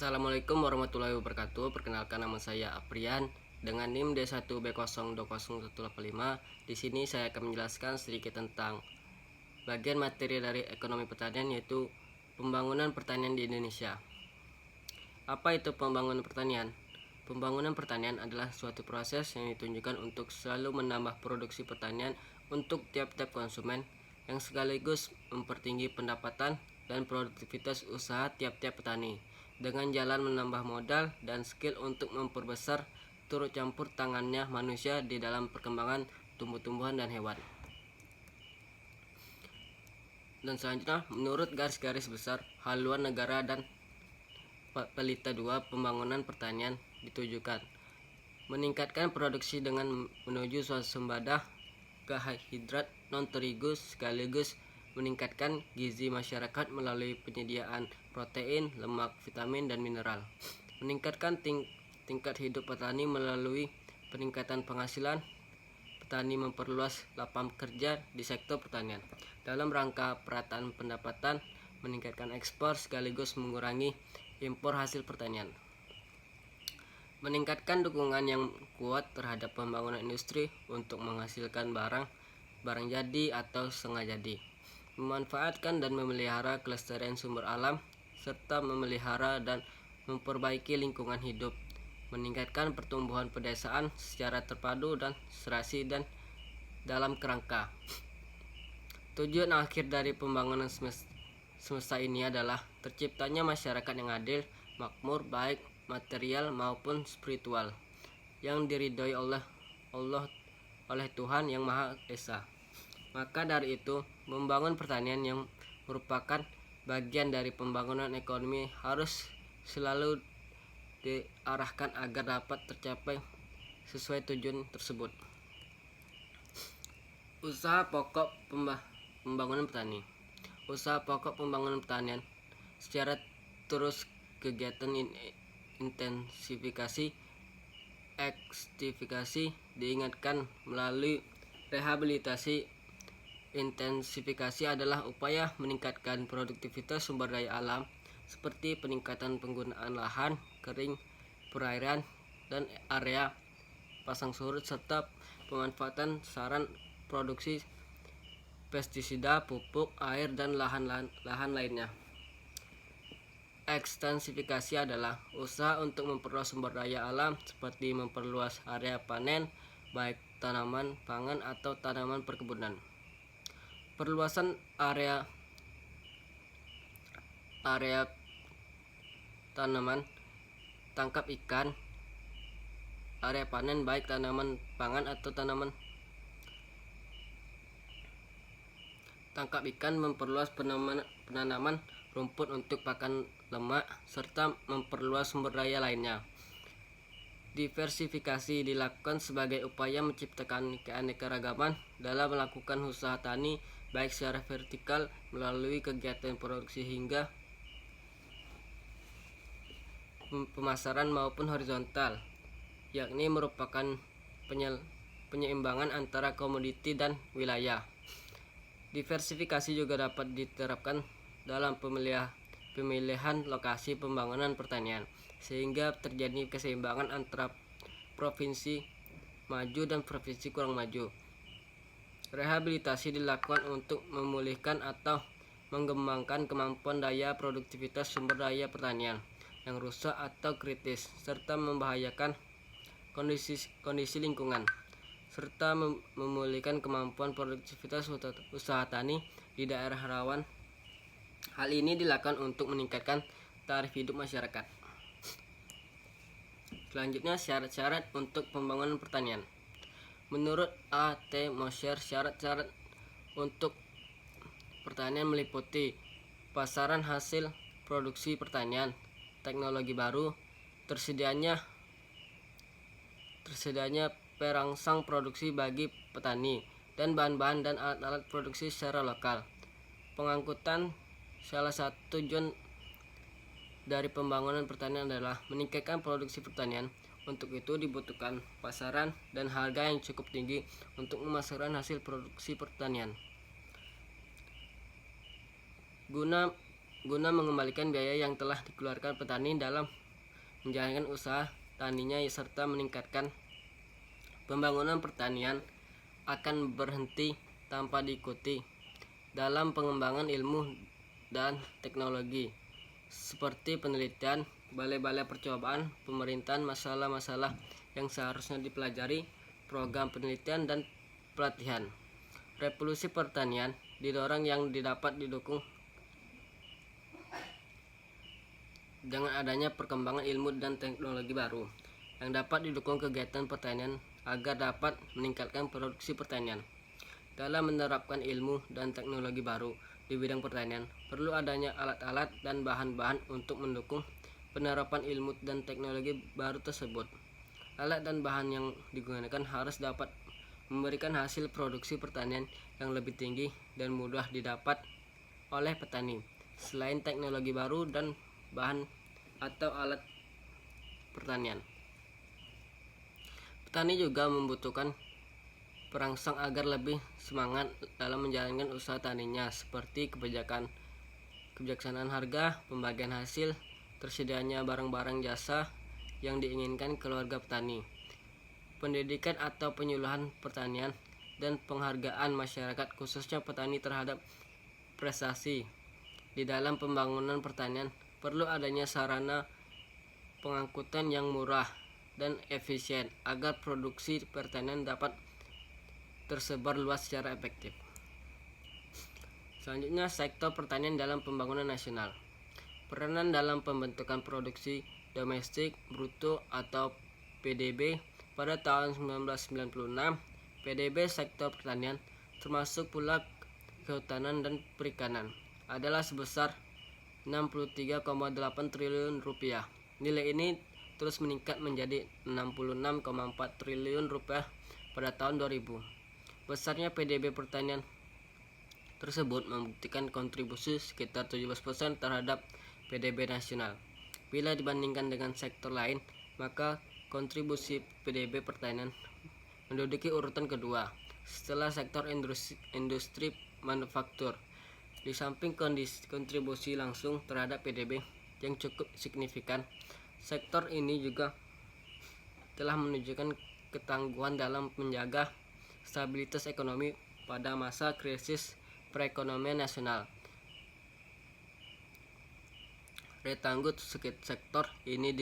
Assalamualaikum warahmatullahi wabarakatuh. Perkenalkan, nama saya Aprian dengan NIM D1B020185. Di sini saya akan menjelaskan sedikit tentang bagian materi dari ekonomi pertanian, yaitu pembangunan pertanian di Indonesia. Apa itu pembangunan pertanian? Pembangunan pertanian adalah suatu proses yang ditunjukkan untuk selalu menambah produksi pertanian untuk tiap-tiap konsumen, yang sekaligus mempertinggi pendapatan dan produktivitas usaha tiap-tiap petani dengan jalan menambah modal dan skill untuk memperbesar turut campur tangannya manusia di dalam perkembangan tumbuh-tumbuhan dan hewan. Dan selanjutnya, menurut garis-garis besar haluan negara dan Pelita 2, pembangunan pertanian ditujukan meningkatkan produksi dengan menuju swasembada karbohidrat non-terigu, sekaligus meningkatkan gizi masyarakat melalui penyediaan protein, lemak, vitamin, dan mineral. Meningkatkan tingkat hidup petani melalui peningkatan penghasilan. Petani memperluas lapangan kerja di sektor pertanian dalam rangka perataan pendapatan, meningkatkan ekspor sekaligus mengurangi impor hasil pertanian. Meningkatkan dukungan yang kuat terhadap pembangunan industri untuk menghasilkan barang jadi atau setengah jadi. Memanfaatkan dan memelihara kelestarian sumber alam serta memelihara dan memperbaiki lingkungan hidup. Meningkatkan pertumbuhan pedesaan secara terpadu dan serasi dan dalam kerangka. Tujuan akhir dari pembangunan semesta ini adalah terciptanya masyarakat yang adil, makmur, baik material maupun spiritual, yang diridhoi oleh Tuhan Yang Maha Esa. Maka dari itu, membangun pertanian yang merupakan bagian dari pembangunan ekonomi harus selalu diarahkan agar dapat tercapai sesuai tujuan tersebut. Usaha pokok pembangunan petani. Usaha pokok pembangunan pertanian secara terus kegiatan intensifikasi, ekstifikasi diingatkan melalui rehabilitasi. Intensifikasi adalah upaya meningkatkan produktivitas sumber daya alam seperti peningkatan penggunaan lahan kering, perairan, dan area pasang surut, serta pemanfaatan saran produksi pestisida, pupuk, air, dan lahan lainnya. Ekstensifikasi adalah usaha untuk memperluas sumber daya alam seperti memperluas area panen, baik tanaman pangan atau tanaman perkebunan. Perluasan area tanaman tangkap ikan, area panen baik tanaman pangan atau tanaman tangkap ikan, memperluas penanaman rumput untuk pakan lemak, serta memperluas sumber daya lainnya. Diversifikasi dilakukan sebagai upaya menciptakan keanekaragaman dalam melakukan usaha tani, baik secara vertikal melalui kegiatan produksi hingga pemasaran maupun horizontal, yakni merupakan penyeimbangan antara komoditi dan wilayah. Diversifikasi juga dapat diterapkan dalam pemilihan lokasi pembangunan pertanian, sehingga terjadi keseimbangan antara provinsi maju dan provinsi kurang maju. Rehabilitasi dilakukan untuk memulihkan atau mengembangkan kemampuan daya produktivitas sumber daya pertanian yang rusak atau kritis, serta membahayakan kondisi lingkungan, serta memulihkan kemampuan produktivitas usaha tani di daerah rawan. Hal ini dilakukan untuk meningkatkan taraf hidup masyarakat. Selanjutnya, syarat-syarat untuk pembangunan pertanian. Menurut A.T. Moser, syarat-syarat untuk pertanian meliputi pasaran hasil produksi pertanian, teknologi baru, tersedianya perangsang produksi bagi petani, dan bahan-bahan dan alat-alat produksi secara lokal. Pengangkutan. Salah satu tujuan dari pembangunan pertanian adalah meningkatkan produksi pertanian. Untuk itu dibutuhkan pasaran dan harga yang cukup tinggi untuk memasarkan hasil produksi pertanian. Guna guna mengembalikan biaya yang telah dikeluarkan petani dalam menjalankan usaha taninya serta meningkatkan pembangunan pertanian akan berhenti tanpa diikuti dalam pengembangan ilmu dan teknologi seperti penelitian, balai-balai percobaan, pemerintahan, masalah-masalah yang seharusnya dipelajari, program penelitian dan pelatihan. Revolusi pertanian didorong yang dapat didukung dengan adanya perkembangan ilmu dan teknologi baru yang dapat didukung kegiatan pertanian agar dapat meningkatkan produksi pertanian. Dalam menerapkan ilmu dan teknologi baru di bidang pertanian, perlu adanya alat-alat dan bahan-bahan untuk mendukung penerapan ilmu dan teknologi baru tersebut. Alat dan bahan yang digunakan harus dapat memberikan hasil produksi pertanian yang lebih tinggi dan mudah didapat oleh petani. Selain teknologi baru dan bahan atau alat pertanian, petani juga membutuhkan perangsang agar lebih semangat dalam menjalankan usaha taninya, seperti kebijaksanaan harga, pembagian hasil, tersedianya barang-barang jasa yang diinginkan keluarga petani, pendidikan atau penyuluhan pertanian, dan penghargaan masyarakat khususnya petani terhadap prestasi di dalam pembangunan pertanian. Perlu adanya sarana pengangkutan yang murah dan efisien agar produksi pertanian dapat tersebar luas secara efektif. Selanjutnya, sektor pertanian dalam pembangunan nasional. Peranan dalam pembentukan produksi domestik bruto atau PDB pada tahun 1996, PDB sektor pertanian termasuk pula kehutanan dan perikanan adalah sebesar 63,8 triliun rupiah. Nilai ini terus meningkat menjadi 66,4 triliun rupiah pada tahun 2000. Besarnya PDB pertanian tersebut membuktikan kontribusi sekitar 17% terhadap PDB nasional. Bila dibandingkan dengan sektor lain, maka kontribusi PDB pertanian menduduki urutan kedua setelah sektor industri manufaktur. Di samping kontribusi langsung terhadap PDB yang cukup signifikan, sektor ini juga telah menunjukkan ketangguhan dalam menjaga stabilitas ekonomi pada masa krisis perekonomian nasional. Retanggut sektor ini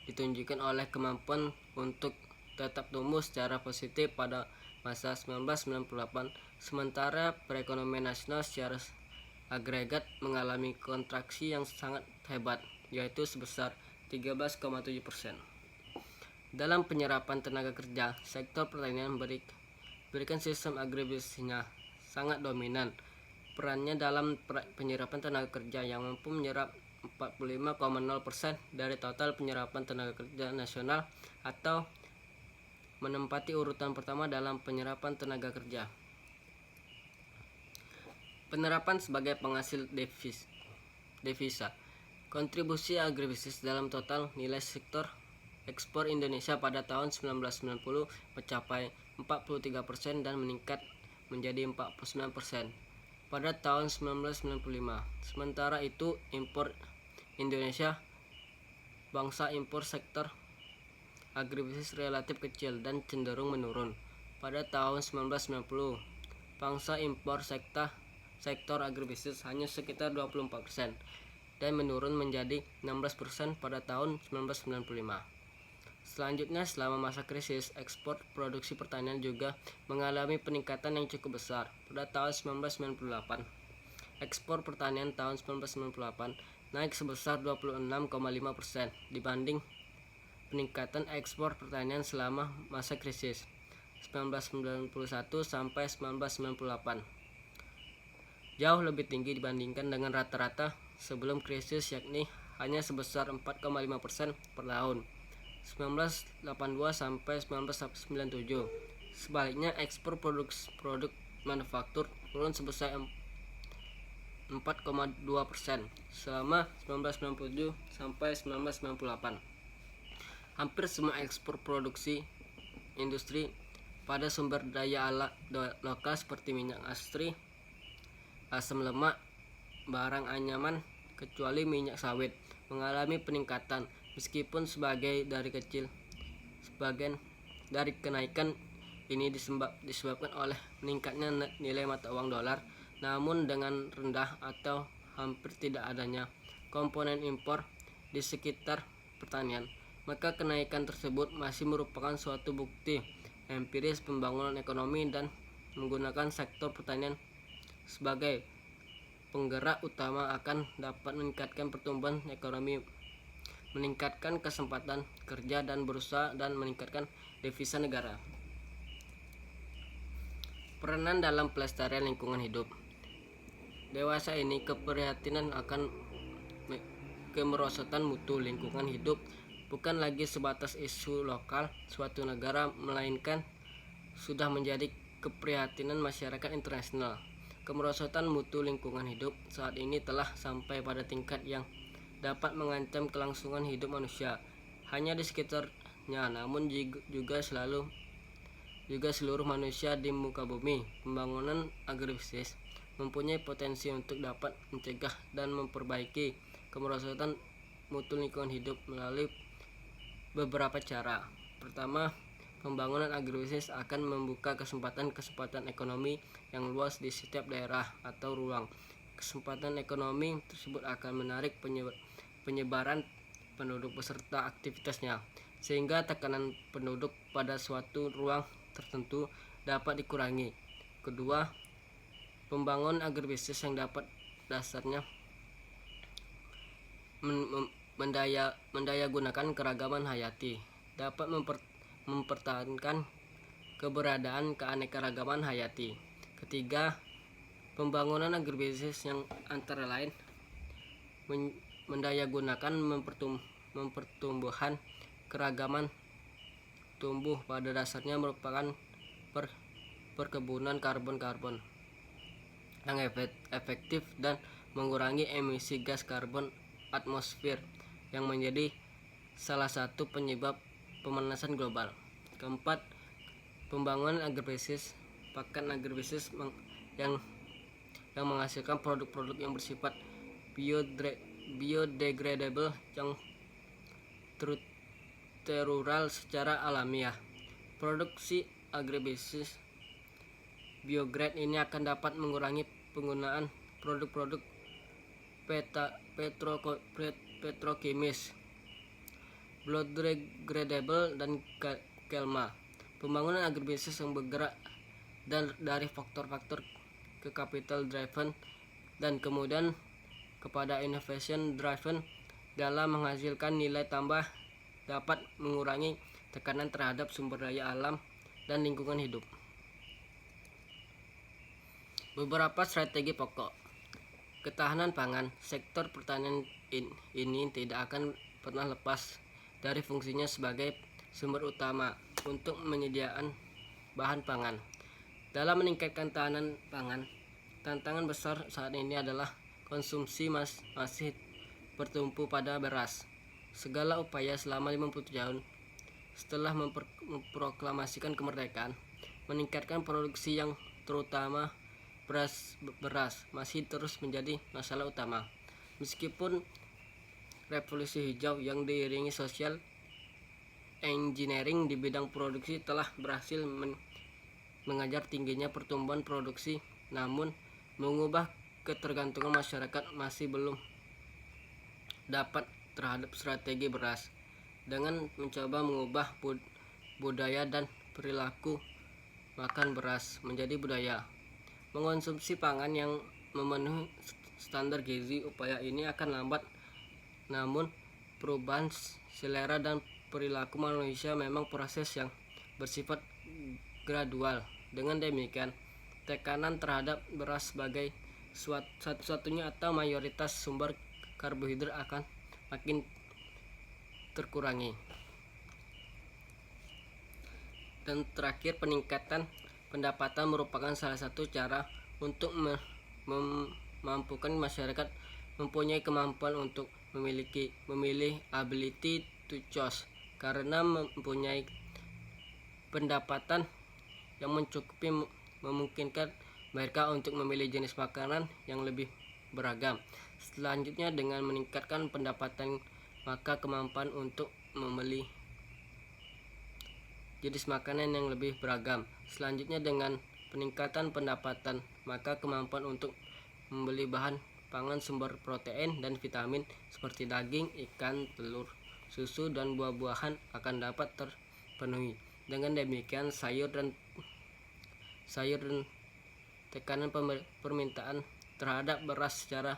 ditunjukkan oleh kemampuan untuk tetap tumbuh secara positif pada masa 1998, sementara perekonomian nasional secara agregat mengalami kontraksi yang sangat hebat, yaitu sebesar 13,7%. Dalam penyerapan tenaga kerja, sektor pertanian berikan sistem agribisnisnya sangat dominan. Perannya dalam penyerapan tenaga kerja yang mampu menyerap 45,0% dari total penyerapan tenaga kerja nasional atau menempati urutan pertama dalam penyerapan tenaga kerja. Penerapan sebagai penghasil devisa. Kontribusi agribisnis dalam total nilai sektor ekspor Indonesia pada tahun 1990 mencapai 43% dan meningkat menjadi 49% pada tahun 1995. Sementara itu, impor Indonesia bangsa impor sektor agribisnis relatif kecil dan cenderung menurun. Pada tahun 1990, bangsa impor sektor agribisnis hanya sekitar 24% dan menurun menjadi 16% pada tahun 1995. Selanjutnya, selama masa krisis, ekspor produksi pertanian juga mengalami peningkatan yang cukup besar. Pada tahun 1998, ekspor pertanian tahun 1998 naik sebesar 26,5% dibanding peningkatan ekspor pertanian selama masa krisis 1991 sampai 1998. Jauh lebih tinggi dibandingkan dengan rata-rata sebelum krisis, yakni hanya sebesar 4,5% per tahun 1982 sampai 1997. Sebaliknya, ekspor produk manufaktur turun sebesar 4,2% selama 1997 sampai 1998. Hampir semua ekspor produksi industri pada sumber daya lokal seperti minyak asam lemak, barang anyaman, kecuali minyak sawit, mengalami peningkatan meskipun dari kecil. Sebagian dari kenaikan ini disebabkan oleh meningkatnya nilai mata uang dolar, namun dengan rendah atau hampir tidak adanya komponen impor di sekitar pertanian, maka kenaikan tersebut masih merupakan suatu bukti empiris pembangunan ekonomi dan menggunakan sektor pertanian sebagai penggerak utama akan dapat meningkatkan pertumbuhan ekonomi, meningkatkan kesempatan kerja dan berusaha, dan meningkatkan devisa negara. Peranan dalam pelestarian lingkungan hidup. Dewasa ini keprihatinan akan kemerosotan mutu lingkungan hidup bukan lagi sebatas isu lokal suatu negara, melainkan sudah menjadi keprihatinan masyarakat internasional. Kemerosotan mutu lingkungan hidup saat ini telah sampai pada tingkat yang dapat mengancam kelangsungan hidup manusia hanya di sekitarnya, namun juga seluruh manusia di muka bumi. Pembangunan agribisnis mempunyai potensi untuk dapat mencegah dan memperbaiki kemerosotan mutu lingkungan hidup melalui beberapa cara. Pertama, pembangunan agribisnis akan membuka kesempatan ekonomi yang luas di setiap daerah atau ruang. Kesempatan ekonomi tersebut akan menarik penyebaran penduduk beserta aktivitasnya, sehingga tekanan penduduk pada suatu ruang tertentu dapat dikurangi. Kedua, pembangunan agribisnis yang dapat dasarnya mendayagunakan keragaman hayati dapat mempertahankan keberadaan keanekaragaman hayati. Ketiga, pembangunan agribisnis yang antara lain mendayagunakan mempertumbuhan keragaman tumbuh pada dasarnya merupakan perkebunan karbon yang efektif dan mengurangi emisi gas karbon atmosfer yang menjadi salah satu penyebab pemanasan global. Keempat, pembangunan agribisnis pakan agribisnis yang menghasilkan produk-produk yang bersifat biodegradable yang terurai secara alamiah. Produksi agribisnis biograde ini akan dapat mengurangi penggunaan produk-produk petrokimis, biodegradable, dan kelma. Pembangunan agribisnis yang bergerak dari faktor-faktor ke capital driven dan kemudian kepada innovation driven dalam menghasilkan nilai tambah dapat mengurangi tekanan terhadap sumber daya alam dan lingkungan hidup. Beberapa strategi pokok ketahanan pangan. Sektor pertanian ini tidak akan pernah lepas dari fungsinya sebagai sumber utama untuk menyediakan bahan pangan. Dalam meningkatkan tahanan pangan, tantangan besar saat ini adalah konsumsi masih bertumpu pada beras. Segala upaya selama 50 tahun setelah memproklamasikan kemerdekaan meningkatkan produksi yang terutama beras masih terus menjadi masalah utama. Meskipun revolusi hijau yang diiringi social engineering di bidang produksi telah berhasil mengajar tingginya pertumbuhan produksi, namun mengubah ketergantungan masyarakat masih belum dapat terhadap strategi beras. Dengan mencoba mengubah budaya dan perilaku makan beras menjadi budaya mengonsumsi pangan yang memenuhi standar gizi, upaya ini akan lambat, namun perubahan selera dan perilaku manusia memang proses yang bersifat gradual. Dengan demikian, tekanan terhadap beras sebagai satu-satunya atau mayoritas sumber karbohidrat akan makin terkurangi. Dan terakhir, peningkatan pendapatan merupakan salah satu cara untuk memampukan masyarakat mempunyai kemampuan untuk memilih ability to choose, karena mempunyai pendapatan yang mencukupi memungkinkan mereka untuk memilih jenis makanan yang lebih beragam. Selanjutnya, dengan meningkatkan pendapatan, maka kemampuan untuk membeli jenis makanan yang lebih beragam. Selanjutnya, dengan peningkatan pendapatan, maka kemampuan untuk membeli bahan pangan sumber protein dan vitamin seperti daging, ikan, telur, susu, dan buah-buahan akan dapat terpenuhi. Dengan demikian, sayur dan tekanan permintaan terhadap beras secara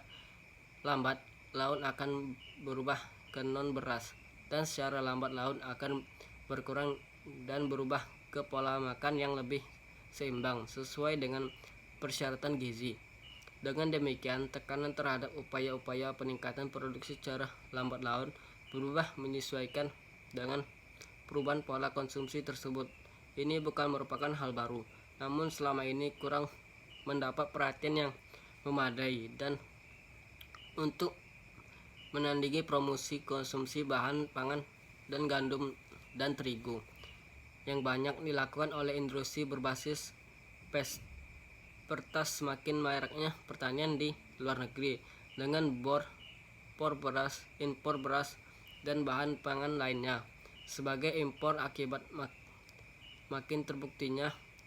lambat laun akan berubah ke non beras, dan secara lambat laun akan berkurang dan berubah ke pola makan yang lebih seimbang sesuai dengan persyaratan gizi. Dengan demikian, tekanan terhadap upaya-upaya peningkatan produksi secara lambat laun berubah menyesuaikan dengan perubahan pola konsumsi tersebut. Ini bukan merupakan hal baru, namun selama ini kurang mendapat perhatian yang memadai dan untuk menandingi promosi konsumsi bahan pangan dan gandum dan terigu yang banyak dilakukan oleh industri berbasis pertas. Semakin maraknya pertanian di luar negeri dengan impor beras dan bahan pangan lainnya sebagai impor akibat makin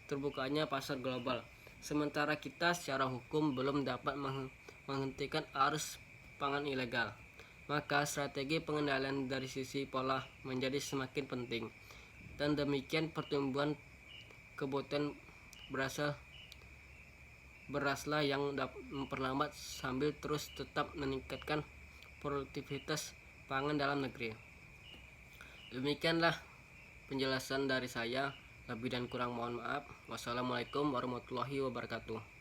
terbukanya pasar global. Sementara kita secara hukum belum dapat menghentikan arus pangan ilegal, maka strategi pengendalian dari sisi pola menjadi semakin penting. Dan demikian pertumbuhan kebutuhan beraslah yang memperlambat sambil terus tetap meningkatkan produktivitas pangan dalam negeri. Demikianlah penjelasan dari saya. Lebih dan kurang mohon maaf. Wassalamualaikum warahmatullahi wabarakatuh.